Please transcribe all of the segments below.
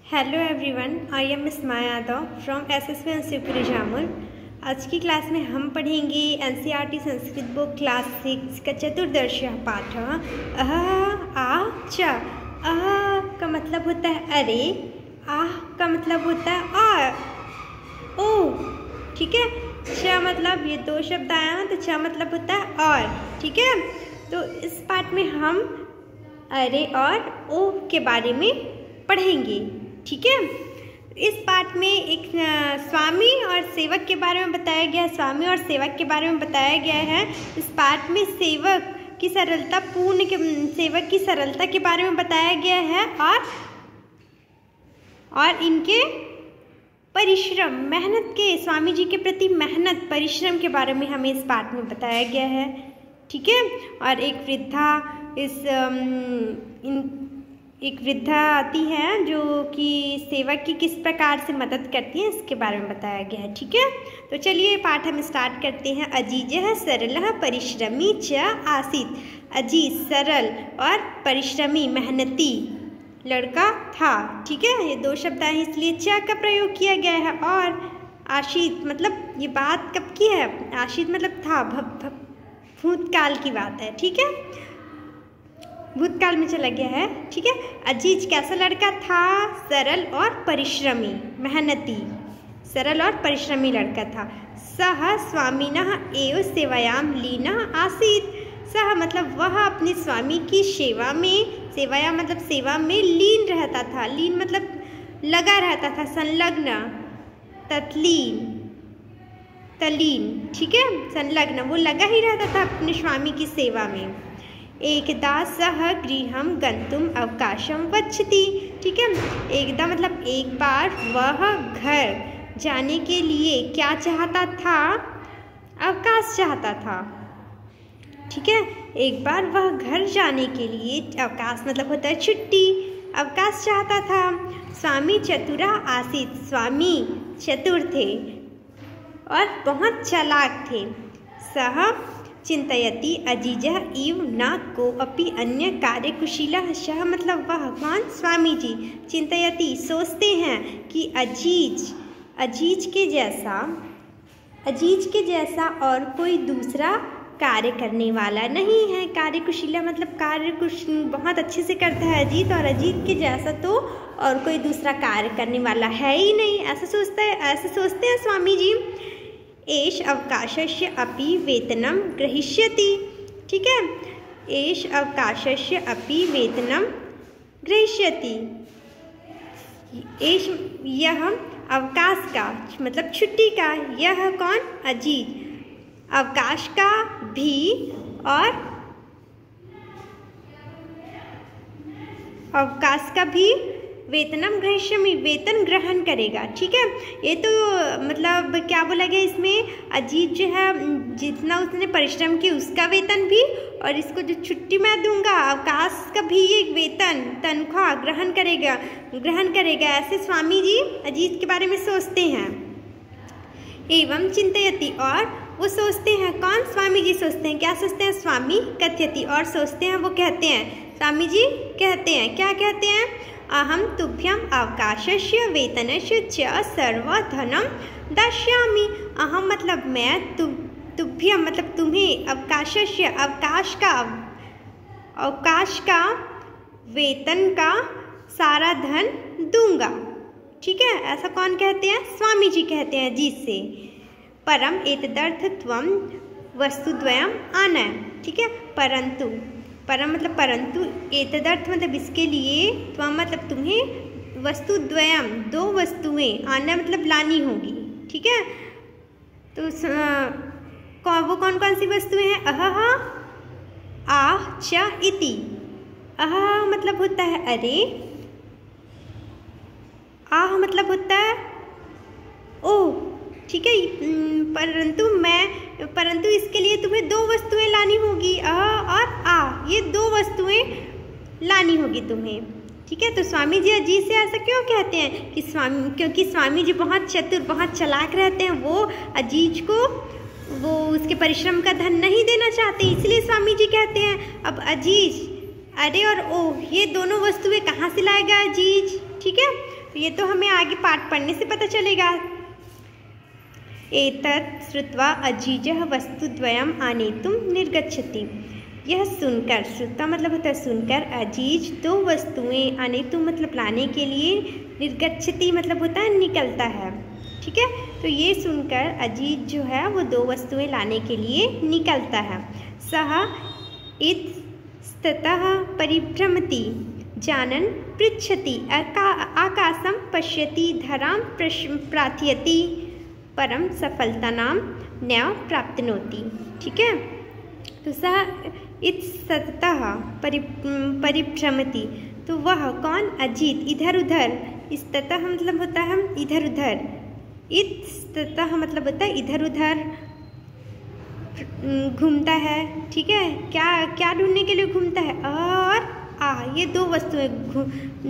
Hello everyone, I am miss Maya Yadav from SSV Shivpuri Jamul. आज की class में हम पढ़ेंगे एनसीईआरटी संस्कृत बुक क्लास 6 का चतुर्दशीय पाठ अह आ च। अह का मतलब होता है अरे, आह का मतलब होता है और, ओ, ठीक है। च मतलब ये दो शब्द आए हैं तो च मतलब होता है और, ठीक है। तो इस पाठ में हम अरे और ओ के बारे में पढ़ेंगे, ठीक है। इस पाठ में एक स्वामी और सेवक के बारे में बताया गया है। स्वामी और सेवक के बारे में बताया गया है। इस पाठ में सेवक की सरलता सेवक की सरलता के बारे में बताया गया है और इनके परिश्रम, मेहनत के, स्वामी जी के प्रति मेहनत परिश्रम के बारे में हमें इस पाठ में बताया गया है, ठीक है। और एक वृद्धा आती है जो कि सेवक की किस प्रकार से मदद करती है इसके बारे में बताया गया है, ठीक है। तो चलिए पाठ हम स्टार्ट करते हैं। अजीजः सरलः परिश्रमी च आसीत्। अजीज सरल और परिश्रमी मेहनती लड़का था, ठीक है। ये दो शब्द हैं इसलिए च का प्रयोग किया गया है। और आशीत मतलब ये बात कब की है, आशीत मतलब था, भूतकाल की बात है, ठीक है, भूतकाल में चला गया है, ठीक है। अजीज कैसा लड़का था, सरल और परिश्रमी, मेहनती, सरल और परिश्रमी लड़का था। सह स्वामिनः एव सेवायाम लीनः आसीत्। सह मतलब वह अपने स्वामी की सेवा में, सेवाया मतलब सेवा में लीन रहता था। लीन मतलब लगा रहता था, संलग्न, तत्लीन, तलीन, ठीक है, संलग्न, वो लगा ही रहता था अपने स्वामी की सेवा में। एकदा सह गृहं गंतुम अवकाशं वच्छति, ठीक है। एकदा मतलब एक बार वह घर जाने के लिए क्या चाहता था, अवकाश चाहता था, ठीक है। एक बार वह घर जाने के लिए, अवकाश मतलब होता है छुट्टी, अवकाश चाहता था। स्वामी चतुरा आसीत्। स्वामी चतुर थे और बहुत चालाक थे। सह चिंतयति अजीजः इव न कोऽपि अन्य कार्यकुशीलः। सह मतलब वह, कौन, स्वामी जी। चिंतयति सोचते हैं कि अजीज के जैसा और कोई दूसरा कार्य करने वाला नहीं है। कार्यकुशीला मतलब बहुत अच्छे से करता है अजीत, और अजीत के जैसा तो और कोई दूसरा कार्य करने वाला है ही नहीं, ऐसा सोचते हैं स्वामी जी। एष अवकाशस्य अपि वेतनं ग्रहीष्यति, ठीक है। एष अवकाशस्य अपि वेतनं ग्रहीष्यति। एष यह अवकाश का मतलब छुट्टी का, यह कौन, अजीज, अवकाश का भी और अवकाश का भी वेतनम ग्रहीष्यामि, वेतन ग्रहण करेगा, ठीक है। ये तो मतलब क्या बोला गया इसमें, अजीत जो है जितना उसने परिश्रम किया उसका वेतन भी, और इसको जो छुट्टी मैं दूंगा अवकाश का भी एक वेतन, तनख्वाह ग्रहण करेगा। ऐसे स्वामी जी अजीत के बारे में सोचते हैं। एवं चिंतयति, और वो सोचते हैं, कौन, स्वामी जी सोचते हैं। क्या सोचते हैं, स्वामी कथयति, और सोचते हैं, वो कहते हैं, स्वामी जी कहते हैं, क्या कहते हैं, अहम तुभ्यम अवकाशस्य वेतनस्य च सर्वधनं दास्यामि। अहम मतलब मैं, तुभ्यम मतलब तुम्हें, अवकाशस्य अवकाश का वेतन का सारा धन दूंगा, ठीक है। ऐसा कौन कहते हैं, स्वामी जी कहते हैं अजीत से। परम एतदर्थ त्वं वस्तुद्वयम् आनय, ठीक है। परम मतलब परंतु, एतदर्थ मतलब इसके लिए, त्वं मतलब तुम्हें, वस्तुद्वयम् दो वस्तुएं, आना मतलब लानी होगी, ठीक है। तो वो कौन कौन सी वस्तुएं हैं, अह आह च इति। अह मतलब होता है अरे, आह मतलब होता है ओ, ठीक है। परंतु इसके लिए तुम्हें दो वस्तुएं लानी होगी, अ और आ, ये दो वस्तुएं लानी होगी तुम्हें, ठीक है। तो स्वामी जी अजीत से ऐसा क्यों कहते हैं कि क्योंकि स्वामी जी बहुत चतुर, बहुत चालाक रहते हैं। वो अजीज को वो उसके परिश्रम का धन नहीं देना चाहते, इसलिए स्वामी जी कहते हैं अब अजीज, अरे और ओ, ये दोनों वस्तुएं कहाँ से लाएगा अजीज, ठीक है। तो ये तो हमें आगे पाठ पढ़ने से पता चलेगा। एतत् श्रुत्वा अजीजः वस्तुद्वयम् आनेतुं निर्गच्छति। यह सुनकर, श्रुत्वा मतलब होता है सुनकर, अजीज दो वस्तुएं, आनेतुं मतलब लाने के लिए, निर्गच्छति मतलब होता है निकलता है। ठीक है, तो ये सुनकर अजीज जो है वो दो वस्तुएं लाने के लिए निकलता है। सः इतस्ततः परिभ्रमति जानन् पृच्छति आकाशं पश्यति धरां प्रार्थयति परम सफलतानां न प्राप्नोति। ठीक है, तो सः इतस्ततः परिभ्रमति, तो वह कौन, अजीत, इधर उधर, इस्ततः मतलब होता है इधर उधर, इतस्ततः मतलब होता है इधर उधर घूमता है। ठीक है, क्या क्या ढूंढने के लिए घूमता है, और ये दो वस्तुएं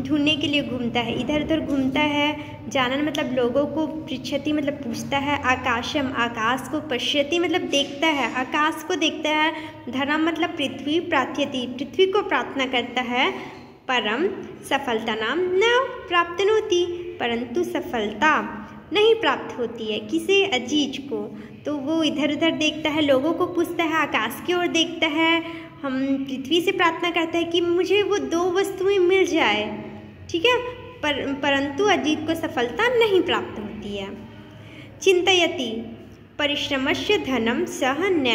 ढूंढने के लिए घूमता है, इधर उधर घूमता है। जानन मतलब लोगों को, पृच्छति मतलब पूछता है, आकाशम आकाश को, पश्यति मतलब देखता है, आकाश को देखता है, धर्म मतलब पृथ्वी, प्रार्थयति पृथ्वी को प्रार्थना करता है, परम सफलता नाम न प्राप्नोति परंतु सफलता नहीं प्राप्त होती है। किसे, अजीज को। तो वो इधर उधर देखता है, लोगों को पूछता है, आकाश की ओर देखता है, हम पृथ्वी से प्रार्थना करता है कि मुझे वो दो वस्तुएं मिल जाए। ठीक है, परंतु अजीत को सफलता नहीं प्राप्त होती है। चिंतयति परिश्रमस्य धनम सह न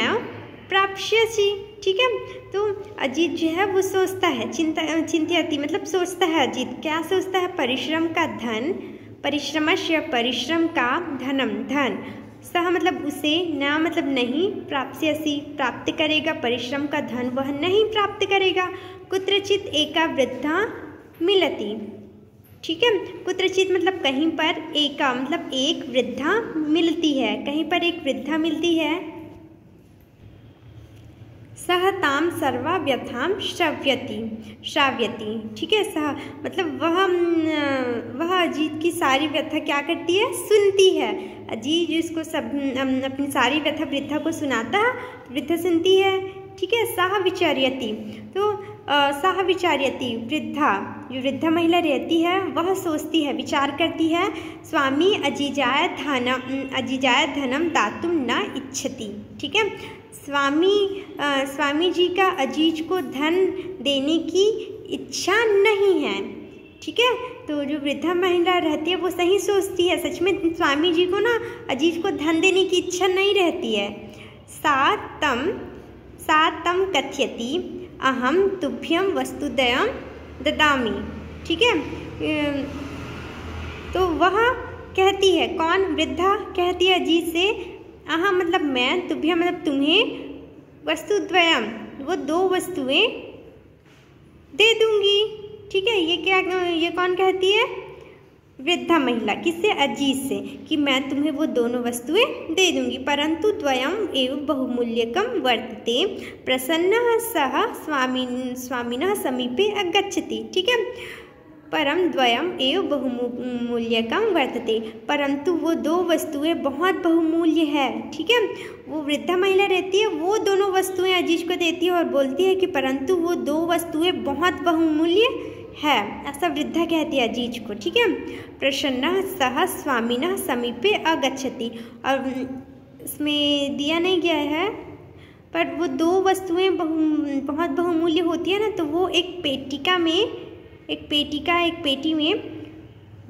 प्राप्स्यसि। ठीक है, तो अजीत जो है वो सोचता है, चिंतयति मतलब सोचता है, अजीत क्या सोचता है, परिश्रम का धन, परिश्रमस्य परिश्रम का, धनम धन, सह मतलब उसे, न मतलब नहीं, प्राप्स्यसि प्राप्त करेगा, परिश्रम का धन वह नहीं प्राप्त करेगा। कुत्रचित एका वृद्धा मिलति। ठीक है, कुत्रचित मतलब कहीं पर, एका मतलब एक वृद्धा मिलती है, कहीं पर एक वृद्धा मिलती है। सह ताम सर्वा व्यथां श्राव्यति। ठीक है, सह मतलब वह अजीत की सारी व्यथा क्या करती है, सुनती है। अजीत जिसको सब अपनी सारी व्यथा वृद्धा को सुनाता है, वृद्धा सुनती है। ठीक है, सह विचार्यति, तो सह विचार्यति वृद्धा, जो वृद्धा महिला रहती है वह सोचती है, विचार करती है, स्वामी अजीजाय धनम दातुं न इच्छति। ठीक है, स्वामी जी का अजीज को धन देने की इच्छा नहीं है। ठीक है, तो जो वृद्धा महिला रहती है वो सही सोचती है, सच में स्वामी जी को ना अजीज को धन देने की इच्छा नहीं रहती है। सा तम कथयति अहम तुभ्यम वस्तुद्वयं ददामि। ठीक है, तो वह कहती है, कौन, वृद्धा कहती है अजीत से, अहम मतलब मैं, तुभ्यम मतलब तुम्हें, वस्तुद्वयं वो दो वस्तुएं दे दूंगी। ठीक है, ये क्या, ये कौन कहती है, वृद्धा महिला, किससे, अजीत से, कि मैं तुम्हें वो दोनों वस्तुएं दे दूंगी। परंतु द्वयम् एव बहुमूल्यकं वर्तते प्रसन्नः सः स्वामिनः समीपे अगच्छति। ठीक है, परम द्वयम् एव बहुमूल्यकं वर्तते, परंतु वो दो वस्तुएं बहुत बहुमूल्य है। ठीक है, वो वृद्धा महिला रहती है, वो दोनों वस्तुएं अजीज को देती है और बोलती है कि परंतु वो दो वस्तुएं बहुत बहुमूल्य है, ऐसा वृद्धा कहती है अजीज को। ठीक है, प्रसन्नः सः स्वामिनः समीपे अगच्छति, और इसमें दिया नहीं गया है, पर वो दो वस्तुएं बहुत बहुमूल्य होती है ना, तो वो एक पेटी में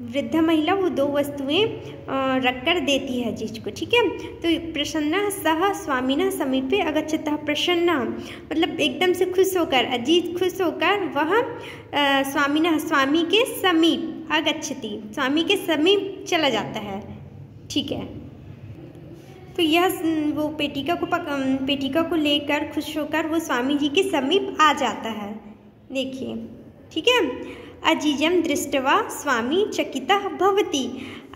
वृद्धा महिला वो दो वस्तुएं रखकर देती है अजीज को। ठीक है, तो प्रसन्नः सः स्वामिनः समीपे अगच्छतः, प्रसन्न मतलब एकदम से खुश होकर, अजीज खुश होकर वह स्वामिनः स्वामी के समीप, अगच्छति स्वामी के समीप चला जाता है। ठीक है, तो यह वो पेटिका को लेकर खुश होकर वो स्वामी जी के समीप आ जाता है। देखिए, ठीक है, अजीजम दृष्टवा स्वामी चकितः भवति।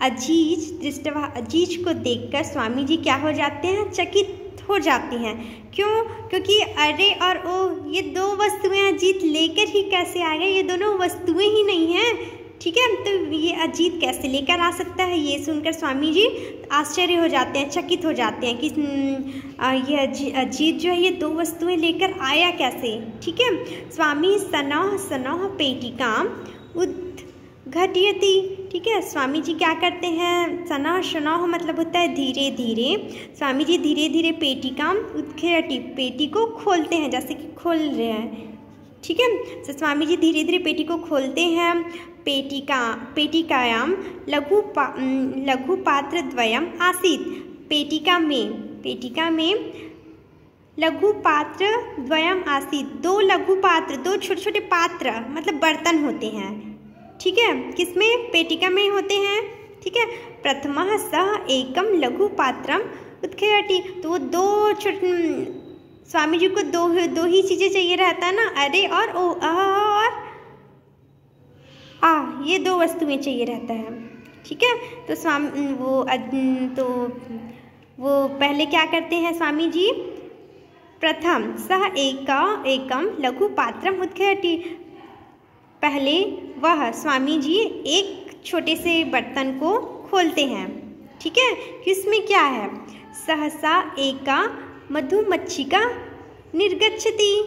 अजीज दृष्टवा, अजीज को देखकर स्वामी जी क्या हो जाते हैं, चकित हो जाते हैं। क्यों, क्योंकि अरे और ओ ये दो वस्तुएं अजीत लेकर ही कैसे आ गए, ये दोनों वस्तुएं ही नहीं हैं। ठीक है, तो ये अजीत कैसे लेकर आ सकता है, ये सुनकर स्वामी जी आश्चर्य हो जाते हैं, चकित हो जाते हैं कि ये अजीत जो है ये दो वस्तुएं लेकर आया कैसे। ठीक है, स्वामी सनौः पेटिकाम् घटयति। ठीक है, स्वामी जी क्या करते हैं, सनः शनः मतलब होता है धीरे धीरे। स्वामी जी धीरे धीरे पेटिकाम उत्घटति, पेटी को खोलते हैं, जैसे कि खोल रहे हैं। ठीक है, तो स्वामी जी धीरे धीरे पेटी को खोलते हैं। पेटिकायाम लघु पात्र द्वयम आसीत्, पेटिका में लघु पात्र द्वयम आसीत्, दो लघु पात्र, दो छोटे छोटे पात्र मतलब बर्तन होते हैं। ठीक है, किसमें, पेटिका में होते हैं। ठीक है, प्रथमः सः एकम लघु पात्रम उत्घटति, तो दो छोटे, स्वामी जी को दो ही चीज़ें चाहिए रहता है ना, अरे और ओ, और आ, ये दो वस्तुएं चाहिए रहता है। ठीक है, तो वो पहले क्या करते हैं स्वामी जी, प्रथम सः एकम लघु पात्रम उत्घटति, पहले वह स्वामी जी एक छोटे से बर्तन को खोलते हैं। ठीक है, किसमें क्या है, सहसा एका मधुमक्षिका निर्गच्छति,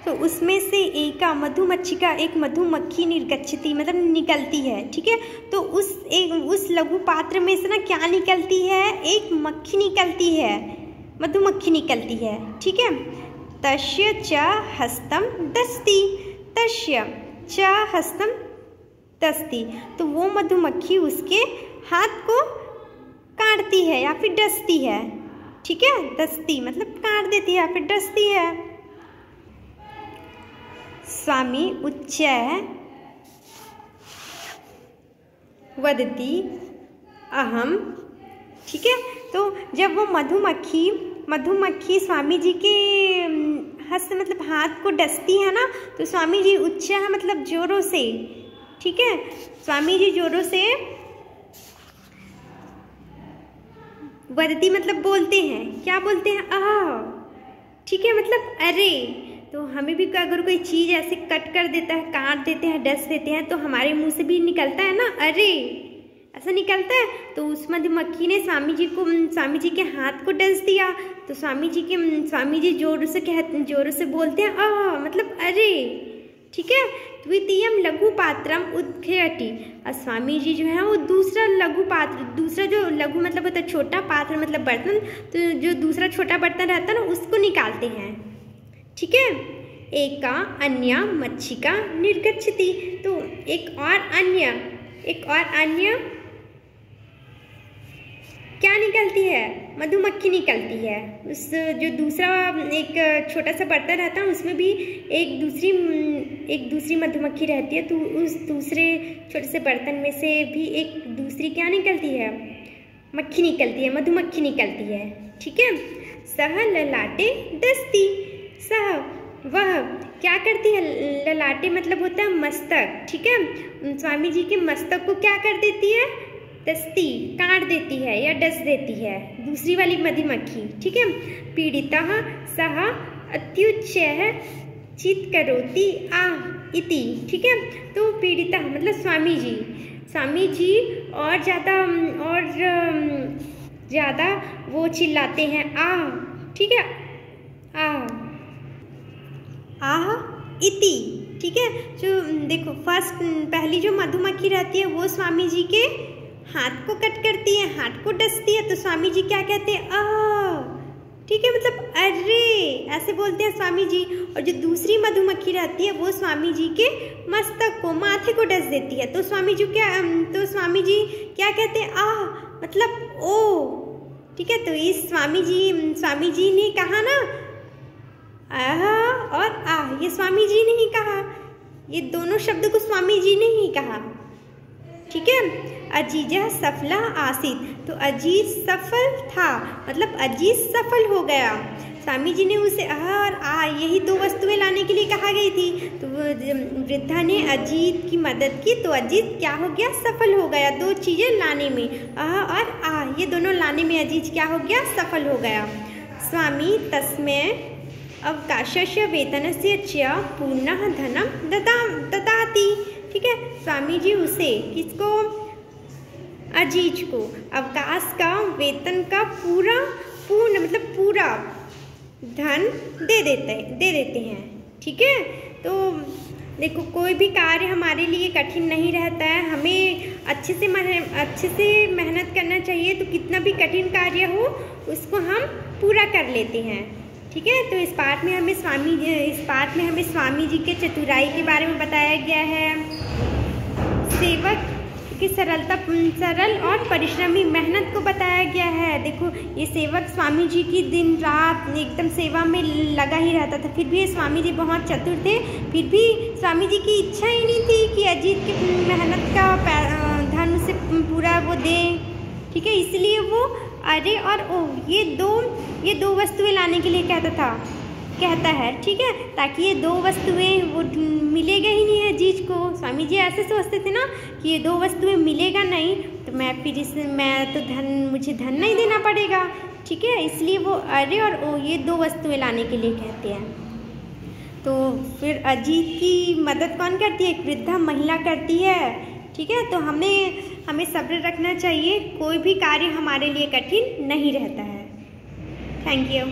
तो उसमें से एका मधुमक्षिका, एक मधुमक्खी निर्गच्छति मतलब निकलती है। ठीक है, तो उस लघु पात्र में से ना क्या निकलती है, एक मक्खी निकलती है, मधुमक्खी निकलती है। ठीक है, तस्य च हस्तम दस्ति, तस्य च हस्तम दस्ति, तो वो मधुमक्खी उसके हाथ को काटती है या फिर डसती है। ठीक है, दस्ती मतलब काट देती है या फिर डसती है। स्वामी उच्चैः वदति अहम। ठीक है, तो जब वो मधुमक्खी स्वामी जी के हस्त मतलब हाथ को डसती है ना, तो स्वामी जी उच्चैः मतलब जोरों से। ठीक है, स्वामी जी जोरों से, वदती मतलब बोलते हैं, क्या बोलते हैं, आह। ठीक है, मतलब अरे, तो हमें भी अगर कोई चीज़ ऐसे कट कर देता है, काट देते हैं, डस देते हैं, तो हमारे मुंह से भी निकलता है ना, अरे, ऐसा निकलता है। तो उस मधुमक्खी ने स्वामी जी के हाथ को डस दिया, तो स्वामी जी जोरों से बोलते हैं आह मतलब अरे। ठीक है, द्वितीयम लघु पात्रम उत्घटति, और स्वामी जी जो है वो दूसरा जो लघु मतलब होता है छोटा, पात्र मतलब बर्तन, तो जो दूसरा छोटा बर्तन रहता है ना उसको निकालते हैं। ठीक है, एका अन्या मक्षिका निर्गच्छति, तो एक और अन्य क्या निकलती है, मधुमक्खी निकलती है। उस जो दूसरा एक छोटा सा बर्तन रहता है उसमें भी एक दूसरी मधुमक्खी रहती है, तो उस दूसरे छोटे से बर्तन में से भी एक दूसरी क्या निकलती है, मक्खी निकलती है, मधुमक्खी निकलती है। ठीक है, सह ललाटे दस्ती, सह वह क्या करती है, ललाटे मतलब होता है मस्तक। ठीक है, स्वामी जी के मस्तक को क्या कर देती है, दस्ती काट देती है या डस देती है दूसरी वाली मधुमक्खी। ठीक है, पीड़िता सह अत्युच्चैः चित्करोति आह इति। ठीक है, तो पीड़िता मतलब स्वामी जी और ज़्यादा वो चिल्लाते हैं आह। ठीक है, आह इति। ठीक है, जो देखो पहली जो मधुमक्खी रहती है वो स्वामी जी के हाथ को कट करती है, हाथ को डसती है, तो स्वामी जी क्या कहते हैं, आह। ठीक है, मतलब अरे ऐसे बोलते हैं स्वामी जी। और जो दूसरी मधुमक्खी रहती है वो स्वामी जी के मस्तक को, माथे को डस देती है, तो स्वामी जी क्या कहते हैं, आह मतलब ओ। ठीक है, तो इस स्वामी जी ने कहा ना आह और आह, ये स्वामी जी ने ही कहा, ये दोनों शब्द को स्वामी जी ने ही कहा। ठीक है, अजीजः सफला आसीत्, तो अजीज सफल था मतलब अजीज सफल हो गया। स्वामी जी ने उसे आह और आ यही दो वस्तुएं लाने के लिए कहा गई थी, तो वृद्धा ने अजीत की मदद की, तो अजीत क्या हो गया, सफल हो गया। दो चीज़ें लाने में, आह और आ ये दोनों लाने में अजीज क्या हो गया, सफल हो गया। स्वामी तस्मै अवकाशस्य वेतनस्य च पूर्णः धनं ददाति। ठीक है, स्वामी जी उसे किसको, अजीज को अवकाश का, वेतन का पूर्ण मतलब पूरा धन दे देते हैं। ठीक है, तो देखो कोई भी कार्य हमारे लिए कठिन नहीं रहता है, हमें अच्छे से मेहनत करना चाहिए। तो कितना भी कठिन कार्य हो उसको हम पूरा कर लेते हैं। ठीक है, तो इस पाठ में हमें स्वामी जी के चतुराई के बारे में बताया गया है। सेवक की सरल और परिश्रमी मेहनत को बताया गया है। देखो ये सेवक स्वामी जी की दिन रात एकदम सेवा में लगा ही रहता था, फिर भी स्वामी जी बहुत चतुर थे। फिर भी स्वामी जी की इच्छा ही नहीं थी कि अजीत की मेहनत का धन उसे पूरा वो दें। ठीक है, इसलिए वो अरे और ओ ये दो वस्तुएं लाने के लिए कहता है। ठीक है, ताकि ये दो वस्तुएं वो मिलेगा ही नहीं अजीज को। स्वामी जी ऐसे सोचते थे ना कि ये दो वस्तुएं मिलेगा नहीं तो मुझे धन नहीं देना पड़ेगा। ठीक है, इसलिए वो अरे और ओ ये दो वस्तुएं लाने के लिए कहते हैं। तो फिर अजीत की मदद कौन करती है? एक वृद्धा महिला करती है। ठीक है, तो हमें सब्र रखना चाहिए, कोई भी कार्य हमारे लिए कठिन नहीं रहता है। Thank you.